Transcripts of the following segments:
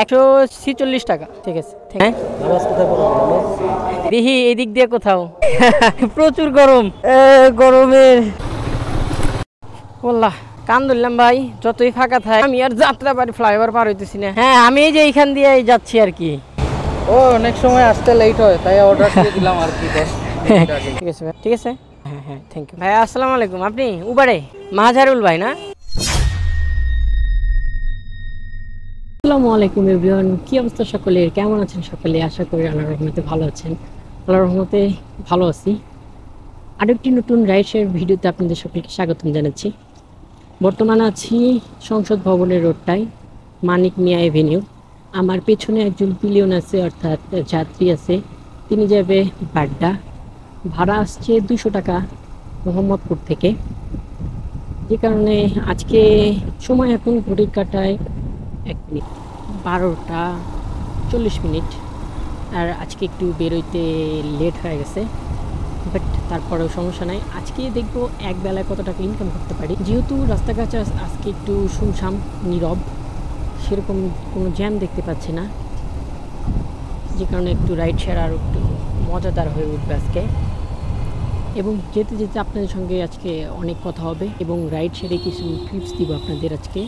146 টাকা। ঠিক আছে। হ্যাঁ দেখি এদিক দিয়ে কোথাও প্রচুর গরম, গরমের বললা কান ধরলাম ভাই। যতই ফাঁকা থাকে আমি আর যাত্রা বাড়ি ফ্লাইওভার পার হইতেছি না। হ্যাঁ আমি এই যে এইখান দিয়ে যাচ্ছি আর কি। ও অনেক সময় আসতে লেট হয়, তাই অর্ডার দিয়ে দিলাম আর কি। ঠিক আছে ভাই, ঠিক আছে। হ্যাঁ হ্যাঁ, থ্যাংক ইউ ভাই। আসসালামু আলাইকুম। আপনি উবারে মাহাজারুল ভাই না? আসসালামু আলাইকুম এভরিওয়ান, কি অবস্থা সকলের? কেমন আছেন সকলে? আশা করি আল্লাহর রহমতে ভালো আছেন। আল্লাহর রহমতে ভালো আছি। আরেকটি নতুন রাইড শেয়ার ভিডিওতে আপনাদের সকলকে স্বাগতম জানাচ্ছি। বর্তমানে আছি সংসদ ভবনের রোডটায়, মানিক মিয়া এভিনিউ। আমার পেছনে একজন পিলিয়ন আছে, অর্থাৎ যাত্রী আছে, তিনি যাবে বাড্ডা। ভাড়া আসছে 200 টাকা মোহাম্মদপুর থেকে। যে কারণে আজকে সময় এখন ঘড়ির কাটায় 1 মিনিট 12টা 40 মিনিট। আর আজকে একটু বেরোইতে লেট হয়ে গেছে, বাট তারপরেও সমস্যা নাই। আজকে দেখবো এক বেলায় কত টাকা ইনকাম করতে পারি। যেহেতু রাস্তাঘাট আজকে একটু শুনশান নীরব, সেরকম কোনো জ্যাম দেখতে পাচ্ছি না, যে কারণে একটু রাইড শেয়ার আরও একটু মজাদার হয়ে উঠবে আজকে। এবং যেতে যেতে আপনাদের সঙ্গে আজকে অনেক কথা হবে এবং রাইড শেয়ারে কিছু টিপস দিব আপনাদের আজকে।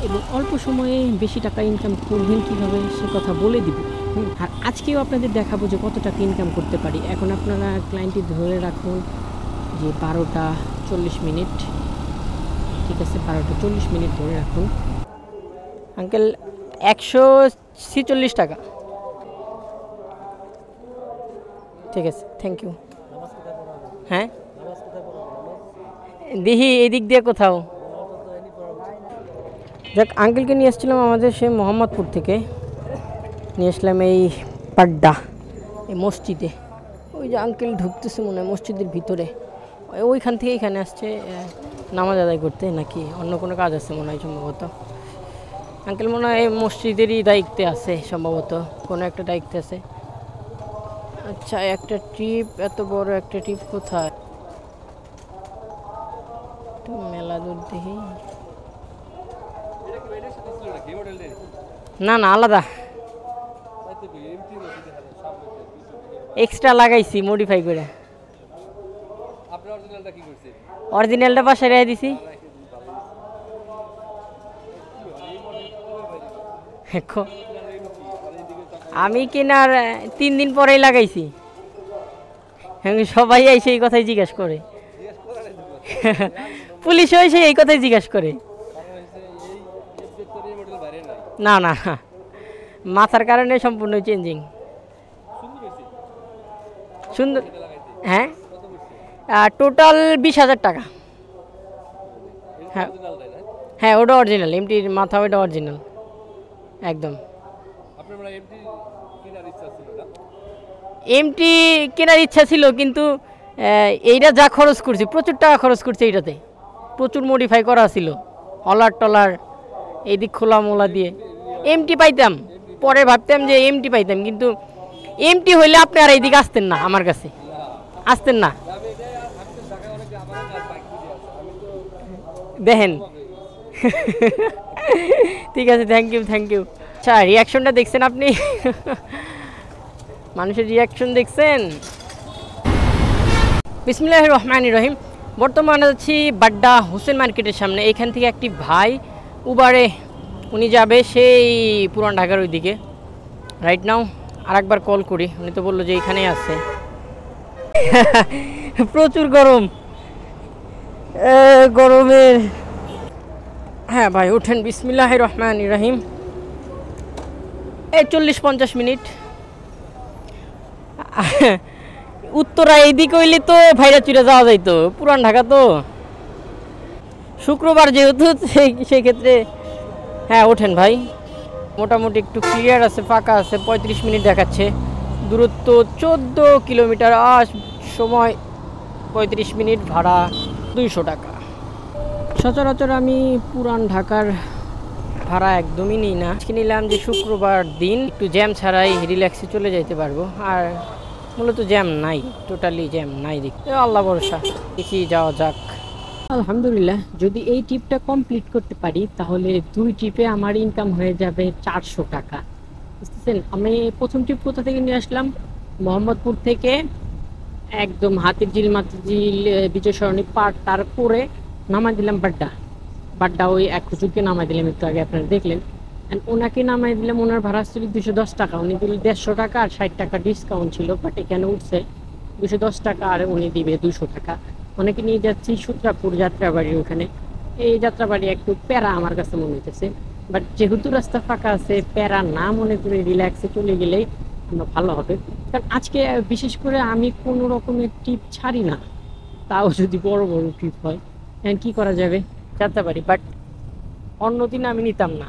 এবং অল্প সময়ে বেশি টাকা ইনকাম করবেন কীভাবে সে কথা বলে দিব। আর আজকেও আপনাদের দেখাবো যে কত টাকা ইনকাম করতে পারি। এখন আপনারা ক্লায়েন্টটি ধরে রাখুন যে 12টা 40 মিনিট। ঠিক আছে, 12টা 40 মিনিট ধরে রাখুন। আঙ্কেল 146 টাকা। ঠিক আছে, থ্যাংক ইউ। হ্যাঁ দেখি এদিক দিয়ে কোথাও। যাক, আঙ্কেলকে নিয়ে এসেছিলাম আমাদের সে মোহাম্মদপুর থেকে, নিয়ে আসলাম এই পাড্ডা, এই মসজিদে। ওই যে আঙ্কেল ঢুকতেছে মনে হয় মসজিদের ভিতরে, ওইখান থেকে এখানে আসছে নামাজ আদায় করতে, নাকি অন্য কোনো কাজ আছে মনে হয় সম্ভবত। আঙ্কেল মনে হয় মসজিদেরই দায়িত্বে আছে সম্ভবত, কোনো একটা দায়িত্বে আছে। আচ্ছা, একটা ট্রিপ, এত বড় একটা ট্রিপ কোথায়? একটু মেলা দূর দেখি। না না, আলাদা এক্সট্রা লাগাইছি মডিফাই করে। অরিজিনালটা বাসায় রেখে দিছি। আমি কেনার 3 দিন পরেই লাগাইছি। সবাই এসে এই কথাই জিজ্ঞাসা করে, পুলিশও এসে এই কথাই জিজ্ঞাসা করে। না না, মাথার কারণে সম্পূর্ণ চেঞ্জিং। সুন্দর। হ্যাঁ, টোটাল 20,000 টাকা। হ্যাঁ হ্যাঁ, ওটা অরিজিনাল, এমটির মাথা ওটা অরিজিনাল একদম। এমটি কেনার ইচ্ছা ছিল, কিন্তু এইটা যা খরচ করছি, প্রচুর টাকা খরচ করছে এইটাতে। প্রচুর মডিফাই করা ছিল, হলার টলার এইদিক খোলা মোলা দিয়ে। এমটি পাইতাম, পরে ভাবতাম যে এমটি পাইতাম, কিন্তু এমটি হইলে আপনি আর এইদিকে আসতেন না, আমার কাছে আসতেন না। দেখেন ঠিক আছে, থ্যাংক ইউ থ্যাংক ইউ। আচ্ছা, রিয়াকশনটা দেখছেন আপনি? মানুষের রিয়াকশন দেখছেন? বিসমিল্লাহির রহমানির রহিম। বর্তমানে আছি বাড্ডা হোসেন মার্কেটের সামনে। এখান থেকে একটি ভাই উবারে উনি যাবে সেই পুরান ঢাকার ওইদিকে। রাইট নাও আরেকবার কল করি, উনি তো বললো যে এইখানেই আছে। প্রচুর গরম, গরমের। হ্যাঁ ভাই ওঠেন, বিসমিল্লাহির রহমানির রহিম। এই 40-50 মিনিট। উত্তরা এইদিকে হইলে তো ভাইরা চুরে যাওয়া যাইতো, পুরান ঢাকা তো। শুক্রবার যেহেতু সেই ক্ষেত্রে হ্যাঁ ওঠেন ভাই। মোটামুটি একটু ক্লিয়ার আছে, ফাঁকা আছে। 35 মিনিট দেখাচ্ছে, দূরত্ব 14 কিলোমিটার, সময় 35 মিনিট, ভাড়া 200 টাকা। সচরাচর আমি পুরান ঢাকার ভাড়া একদমই নিই না। আজকে নিলাম যে শুক্রবার দিন একটু জ্যাম ছাড়াই রিল্যাক্সে চলে যাইতে পারবো। আর মূলত জ্যাম নাই, টোটালি জ্যাম নাই। দেখতে আল্লাহ ভরসা, দেখি যাওয়া যাক। আলহামদুলিল্লাহ, যদি এই ট্রিপটা কমপ্লিট করতে পারি তাহলে 2 ট্রিপে আমার ইনকাম হয়ে যাবে 400 টাকা। বুঝতেছেন, আমি প্রথম ট্রিপ কোথা থেকে নিয়ে আসলাম, মোহাম্মদপুর থেকে একদম হাতিরঝিল মাতিরঝিল বিজয় সরণি পার তার করে নামাই দিলাম বাড্ডা। বাড্ডা ওই এক হুজুরকে নামাই দিলাম, একটু আগে আপনারা দেখলেন। অ্যান্ড ওনাকে নামাই দিলাম, ওনার ভাড়া ছিল 210 টাকা, উনি দিল 150 টাকা আর 60 টাকা ডিসকাউন্ট ছিল, বাট এখানে উঠছে 210 টাকা আর উনি দিবে 200 টাকা। অনেকে নিয়ে যাচ্ছি সূত্রাপুর যাত্রাবাড়ির ওখানে। এই যাত্রাবাড়ি একটু প্যারা আমার কাছে মনে হইতেছে, বাট যেহেতু রাস্তা ফাঁকা আছে, প্যারা না মনে করে রিল্যাক্সে চলে গেলেই ভালো হবে। কারণ আজকে বিশেষ করে আমি কোনো রকমের ট্রিপ ছাড়ি না, তাও যদি বড় বড় ট্রিপ হয় কি করা যাবে, যাত্রাবাড়ি। বাট অন্যদিন আমি নিতাম না,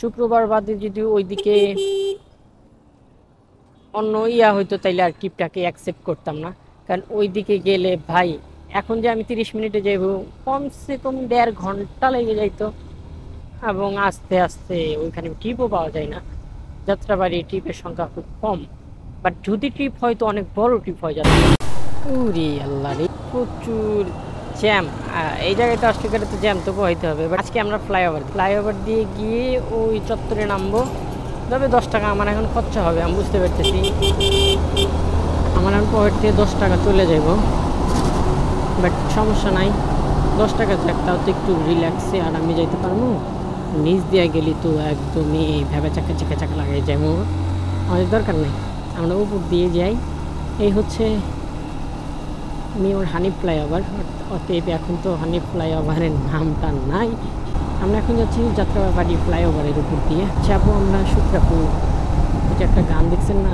শুক্রবার বাদে যদি ওইদিকে অন্য ইয়া হইতো তাইলে আর ট্রিপটাকে অ্যাকসেপ্ট করতাম না। কারণ ওইদিকে গেলে ভাই, এখন যে আমি 30 মিনিটে যাইব, কমসে কম 1.5 ঘন্টা লেগে যাইতো, এবং আস্তে আস্তে ওইখানে ট্রিপও পাওয়া যায় না। যাত্রাবাড়ি ট্রিপের সংখ্যা খুব কম, বাট যদি ট্রিপ হয় তো অনেক বড় ট্রিপ হয়ে যাবে। উরি আল্লাহ রে, প্রচুর জ্যাম। এই জায়গায় তো আসলে তো জ্যাম তো হইতে হবে। বাট আজকে আমরা ফ্লাইওভার দিয়ে গিয়ে ওই চত্বরে নামবো, তবে 10 টাকা আমার এখন খরচা হবে, আমি বুঝতে পারতেছি। আমার এখন পকেট থেকে 10 টাকা চলে যাব, বাট সমস্যা নাই, 10 টাকা যাক, তাও তো একটু রিল্যাক্সে আর আমি যাইতে পারবো। নিচ দিয়ে গেলি তো একদমই ভেবে চাকা লাগাই যাবো, আমাদের দরকার নেই, আমরা উপর দিয়ে যাই। এই হচ্ছে নিউর হানিফ ফ্লাইওভার। অতএব এখন তো হানিফ ফ্লাইওভারের নামটা নাই, আমরা এখন যাচ্ছি যাত্রাবাড়ি ফ্লাইওভারের উপর দিয়ে যাবো আমরা সূত্রাপুর। ওই যে একটা গান দেখছেন না,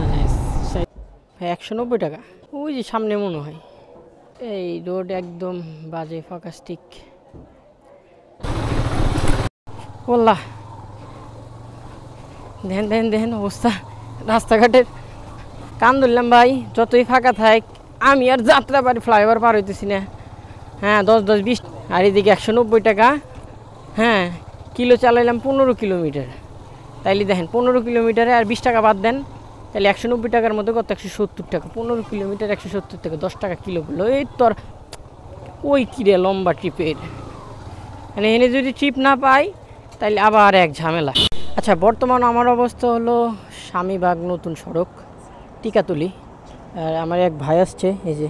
190 টাকা, ওই যে সামনে মনে হয়। এই রোড একদম বাজে ফকাস্টিক, বললা দেখেন অবস্থা রাস্তাঘাটের। কান ধরলাম ভাই, যতই ফাঁকা থাক আমি আর যাত্রাবাড়ি ফ্লাইওভার পার হইতেছি না। হ্যাঁ 10-20, আর এদিকে 190 টাকা। হ্যাঁ, কিলো চালাইলাম 15 কিলোমিটার, তাইলে দেখেন 15 কিলোমিটারে আর 20 টাকা বাদ দেন, তাহলে 190 টাকার মধ্যে কত, 170 টাকা। 15 কিলোমিটার 170 টাকা, 10 টাকা কিলো বললো। এই তোর ওই কিরে লম্বা ট্রিপের, মানে এনে যদি ট্রিপ না পাই তাইলে আবার এক ঝামেলা। আচ্ছা, বর্তমান আমার অবস্থা হলো স্বামীবাগ নতুন সড়ক টিকাতুলি। আর আমার এক ভাই আসছে, এই যে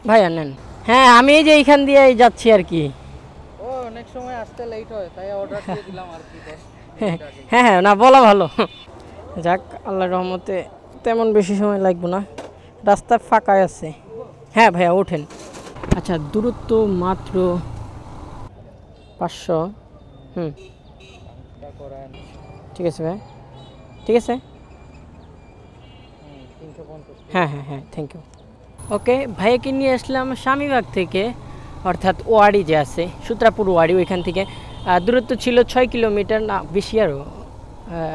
ভাইয়া নেন। হ্যাঁ, আমি এই যে এইখান দিয়ে যাচ্ছি আর কি। ও অনেক সময় আসতে লেট হয়, তাই অর্ডার দিয়ে দিলাম আর কি। হ্যাঁ, না বলা ভালো। যাক, আল্লাহর রহমতে তেমন বেশি সময় লাগবে না, রাস্তা ফাঁকাই আছে। হ্যাঁ ভাইয়া ওঠেন। আচ্ছা, দূরত্ব মাত্র 500। ঠিক আছে ভাই, ঠিক আছে। হ্যাঁ, থ্যাংক ইউ। ওকে, ভাইয়াকে নিয়ে আসলাম স্বামীবাগ থেকে, অর্থাৎ ওয়াড়ি যে আছে সূত্রাপুর ওয়াড়ি, ওইখান থেকে দূরত্ব ছিল 6 কিলোমিটার, না বেশি আরও,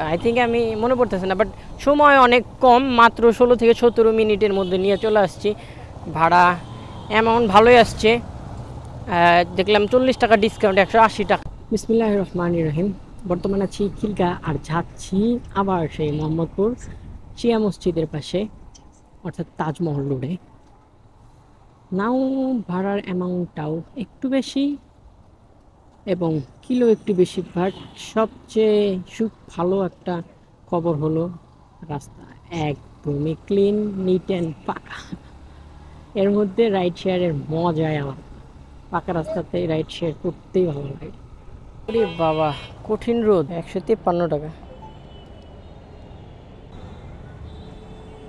আই থিঙ্ক আমি মনে পড়তেছে না, বাট সময় অনেক কম, মাত্র 16 থেকে 17 মিনিটের মধ্যে নিয়ে চলে আসছি। ভাড়া অ্যামাউন্ট ভালোই আসছে, দেখলাম 40 টাকা ডিসকাউন্ট, 180 টাকা। বিসমিল্লাহির রহমানির রহিম। বর্তমানে আছি খিলগা, আর যাচ্ছি আবার সেই মোহাম্মদপুর শিয়া মসজিদের পাশে, অর্থাৎ তাজমহল রোডে। নাও ভাড়ার অ্যামাউন্টটাও একটু বেশি এবং কিলো একটু বেশি, বাট সবচেয়ে ভালো একটা খবর হলো রাস্তা একদমই ক্লিন, নিট অ্যান্ড পাকা। এর মধ্যে রাইড শেয়ারের মজাই আমার, পাকা রাস্তাতে রাইড শেয়ার করতেই ভালো লাগে। আরে বাবা, কঠিন রোদ, 153 টাকা।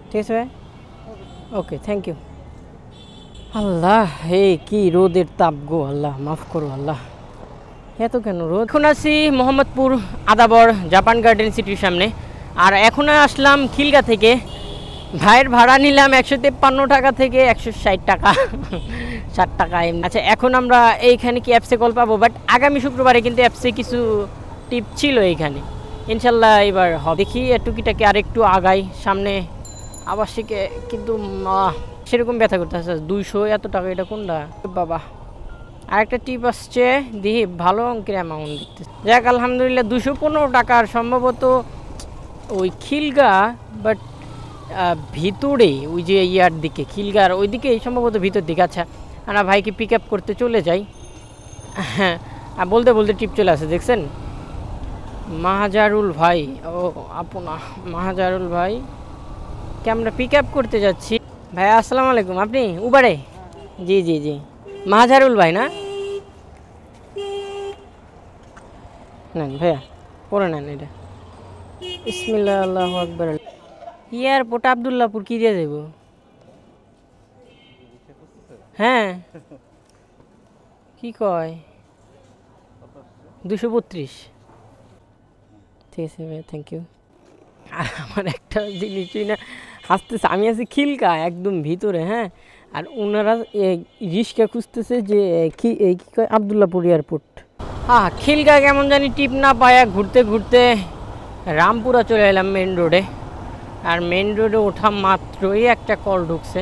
ঠিক আছে ভাই, ওকে, থ্যাংক ইউ। আল্লাহ, হে কি রোদের তাপ গো, আল্লাহ মাফ করো আল্লাহ, এত কেন রোদ। এখন আছি মোহাম্মদপুর আদাবর জাপান গার্ডেন সিটির সামনে, আর এখন আসলাম খিলগা থেকে। ভাইয়ের ভাড়া নিলাম 153 টাকা থেকে 160 টাকা, 60 টাকা। আচ্ছা, এখন আমরা এইখানে কি অ্যাপসে কল পাবো? বাট আগামী শুক্রবারে কিন্তু অ্যাপসে কিছু টিপ ছিল এইখানে, ইনশাল্লাহ এবার হবে। দেখি টুকিটাকে আর একটু আগাই সামনে আবাসিকে, কিন্তু সেরকম ব্যথা করতে আসছে 200 এত টাকা, এটা কোনটা বাবা। আরেকটা টিপ আসছে, দেখি ভালো অঙ্কের অ্যামাউন্ট দিতে। যাক আলহামদুলিল্লাহ, 215 টাকার সম্ভবত ওই খিলগা, বাট ভিতরে ওই যে ইয়ার দিকে খিলগার ওই দিকে সম্ভবত ভিতর দিকে। আচ্ছা, আমরা ভাইকে পিক আপ করতে চলে যাই। হ্যাঁ, আর বলতে বলতে টিপ চলে আসে, দেখছেন? মাহাজারুল ভাই, ও আপনা মাহাজারুল ভাই কে আমরা পিক আপ করতে যাচ্ছি। ভাইয়া আসসালামু আলাইকুম, আপনি উবারে? জি জি জি, মাহাজারুল ভাই না? নেন ভাইয়া, পরে নেন এটা। বিসমিল্লাহ, আল্লাহু আকবার। এয়ারপোর্ট আবদুল্লাহপুর কি দিয়ে যাব? হ্যাঁ, কি কয় 232? ঠিক আছে ভাইয়া, থ্যাংক ইউ। আর আমার একটা জিনিসই না হাসতেছে, আমি আছি খিলকা একদম ভিতরে, হ্যাঁ, আর ওনারা রিস্কা খুঁজতেছে যে কি কয় আবদুল্লাপুর এয়ারপোর্ট। হ্যাঁ, খিলকা কেমন জানি টিপ না পায়া ঘুরতে ঘুরতে রামপুরা চলে এলাম মেন রোডে। আর মেন রোডে ওঠা মাত্রই একটা কল ঢুকছে,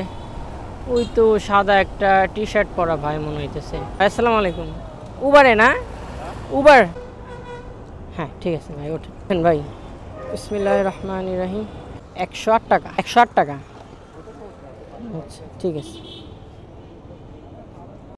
ওই তো সাদা একটা টি শার্ট পরা ভাই মনে হইতেছে। আসসালামু আলাইকুম, উবারে না? উবার, হ্যাঁ ঠিক আছে ভাই, ওঠেন ভাই। বিসমিল্লাহির রহমানির রহিম। 108 টাকা, 108 টাকা। আচ্ছা ঠিক আছে।